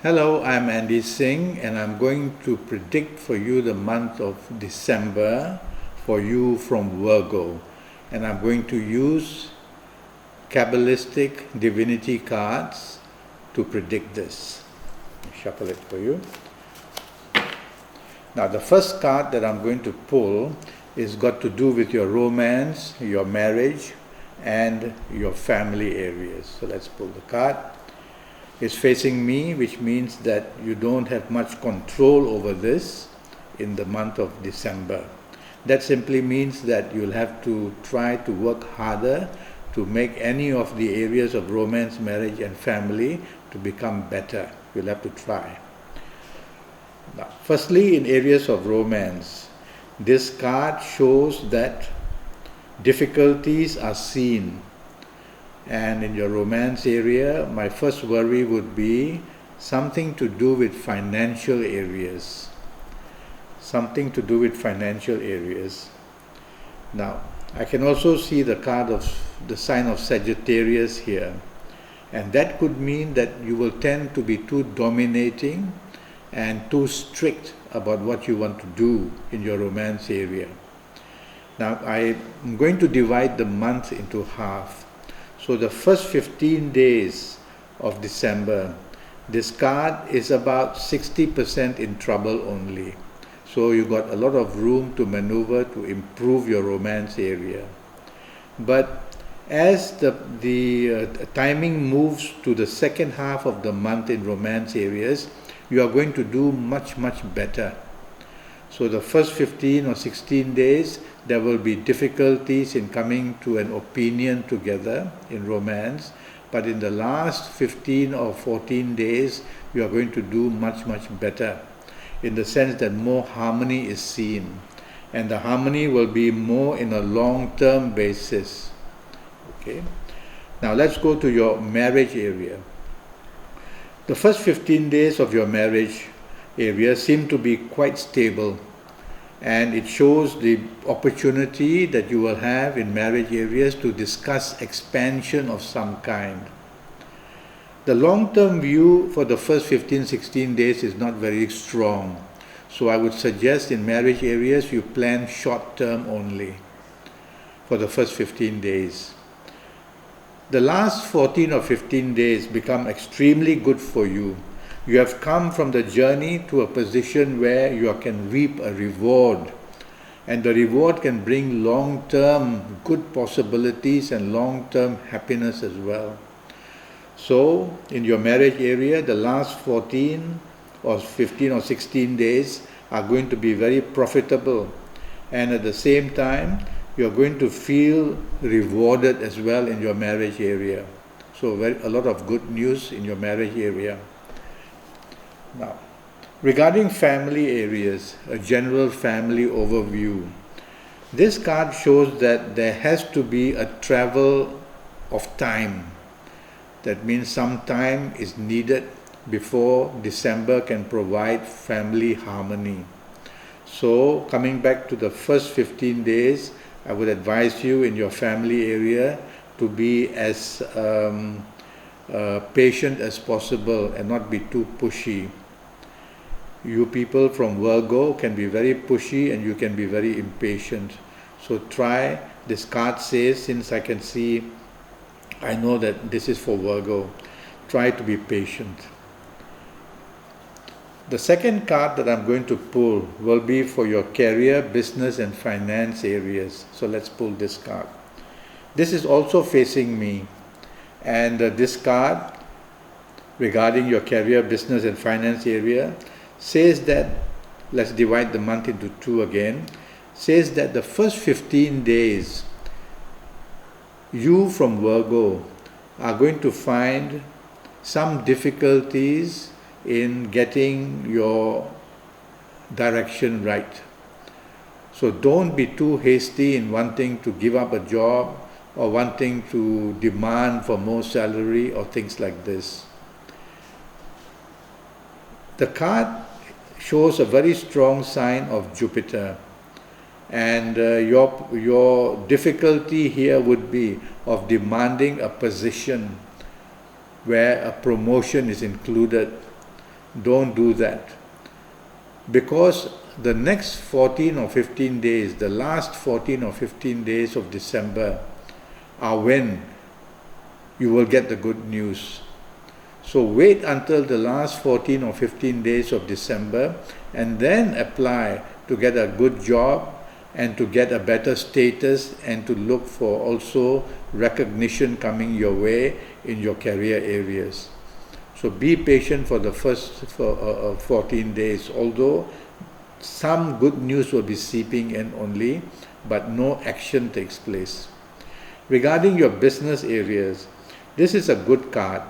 Hello, I'm Andi Singh and I'm going to predict for you the month of December for you from Virgo. And I'm going to use Kabbalistic divinity cards to predict this. Shuffle it for you. Now the first card that I'm going to pull is got to do with your romance, your marriage and your family areas. So let's pull the card. It's facing me, which means that you don't have much control over this in the month of December. That simply means that you'll have to try to work harder to make any of the areas of romance, marriage and family to become better. You'll have to try. Now, firstly, in areas of romance, this card shows that difficulties are seen. And in your romance area, my first worry would be something to do with financial areas. Something to do with financial areas. Now, I can also see the card of the sign of Sagittarius here. And that could mean that you will tend to be too dominating and too strict about what you want to do in your romance area. Now, I'm going to divide the month into half. So the first 15 days of December, this card is about 60% in trouble only. So you got a lot of room to maneuver to improve your romance area. But as the timing moves to the second half of the month in romance areas, you are going to do much better. So the first 15 or 16 days, there will be difficulties in coming to an opinion together in romance. But in the last 15 or 14 days, you are going to do much better, in the sense that more harmony is seen. And the harmony will be more in a long-term basis. Okay. Now let's go to your marriage area. The first 15 days of your marriage area seem to be quite stable, and it shows the opportunity that you will have in marriage areas to discuss expansion of some kind. The long-term view for the first 15-16 days is not very strong, so I would suggest in marriage areas you plan short-term only for the first 15 days. The last 14 or 15 days become extremely good for you. You have come from the journey to a position where you can reap a reward, and the reward can bring long-term good possibilities and long-term happiness as well. So in your marriage area, the last 14 or 15 or 16 days are going to be very profitable, and at the same time you are going to feel rewarded as well in your marriage area. So a lot of good news in your marriage area. Now, regarding family areas, a general family overview, this card shows that there has to be a travel of time. That means some time is needed before December can provide family harmony. So, coming back to the first 15 days, I would advise you in your family area to be as patient as possible and not be too pushy. You people from Virgo can be very pushy and you can be very impatient. So try, this card says, since I can see, I know that this is for Virgo, try to be patient. The second card that I'm going to pull will be for your career, business and finance areas. So let's pull this card. This is also facing me, and this card regarding your career, business and finance area says that, let's divide the month into two again, says that the first 15 days you from Virgo are going to find some difficulties in getting your direction right. So don't be too hasty in wanting to give up a job or wanting to demand for more salary or things like this. The card shows a very strong sign of Jupiter, and your difficulty here would be of demanding a position where a promotion is included. don't do that. Because the next 14 or 15 days, the last 14 or 15 days of December are when you will get the good news. So wait until the last 14 or 15 days of December and then apply to get a good job and to get a better status and to look for also recognition coming your way in your career areas. So be patient for the first 14 days, although some good news will be seeping in only, but no action takes place. Regarding your business areas, this is a good card,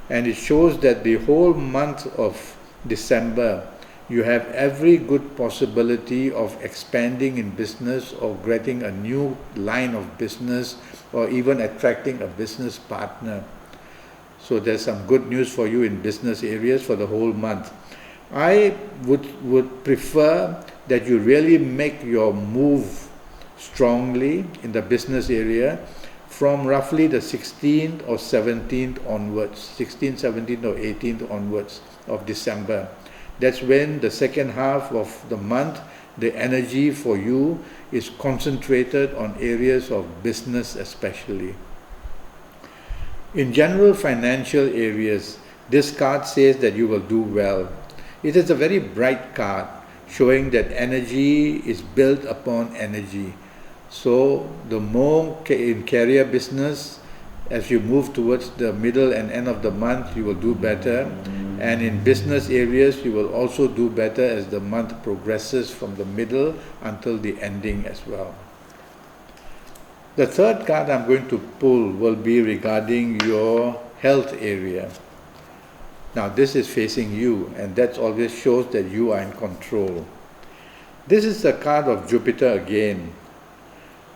and it shows that the whole month of December you have every good possibility of expanding in business or getting a new line of business or even attracting a business partner. So there's some good news for you in business areas for the whole month. I would prefer that you really make your move strongly in the business area from roughly the 16th or 17th onwards, 16th, 17th or 18th onwards of December. That's when the second half of the month, the energy for you is concentrated on areas of business especially. In general financial areas, this card says that you will do well. It is a very bright card showing that energy is built upon energy. So the more in career business, as you move towards the middle and end of the month, you will do better. And in business areas, you will also do better as the month progresses from the middle until the ending as well. The third card I'm going to pull will be regarding your health area. Now this is facing you, and that always shows that you are in control. This is the card of Jupiter again.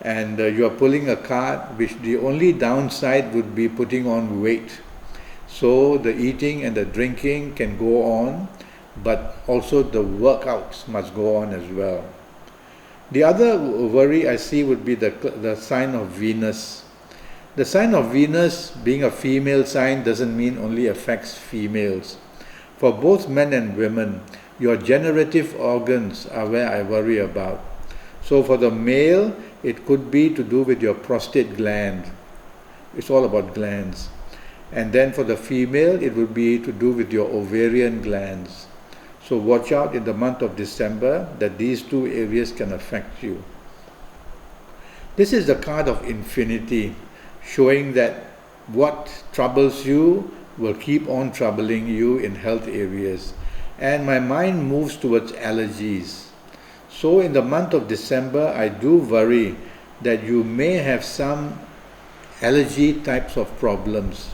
And you are pulling a card which the only downside would be putting on weight. So the eating and the drinking can go on, but also the workouts must go on as well. The other worry I see would be the sign of Venus. The sign of Venus, being a female sign, doesn't mean only affects females. For both men and women, your generative organs are where I worry about. So for the male, it could be to do with your prostate gland. It's all about glands. And then for the female, it would be to do with your ovarian glands. So watch out in the month of December that these two areas can affect you. This is the card of infinity, showing that what troubles you will keep on troubling you in health areas. And my mind moves towards allergies. So in the month of December, I do worry that you may have some allergy types of problems.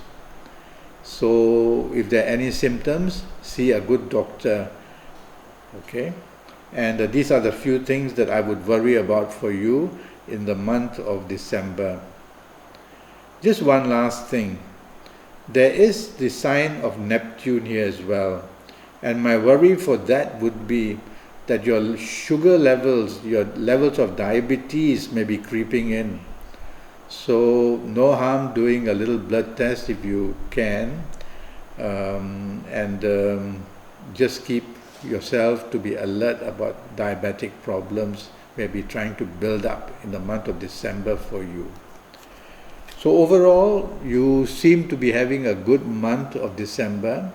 So if there are any symptoms, see a good doctor. Okay? And these are the few things that I would worry about for you in the month of December. Just one last thing. There is the sign of Neptune here as well. And my worry for that would be that your sugar levels, your levels of diabetes may be creeping in. So no harm doing a little blood test if you can, and just keep yourself to be alert about diabetic problems maybe trying to build up in the month of December for you. So overall, you seem to be having a good month of December.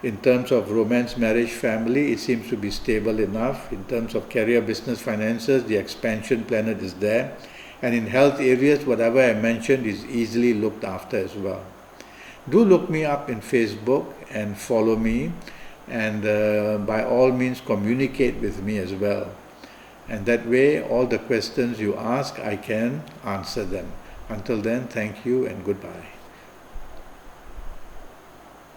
In terms of romance, marriage, family, it seems to be stable enough. In terms of career, business, finances, the expansion planet is there. And in health areas, whatever I mentioned is easily looked after as well. Do look me up in Facebook and follow me. And by all means, communicate with me as well. And that way, all the questions you ask, I can answer them. Until then, thank you and goodbye.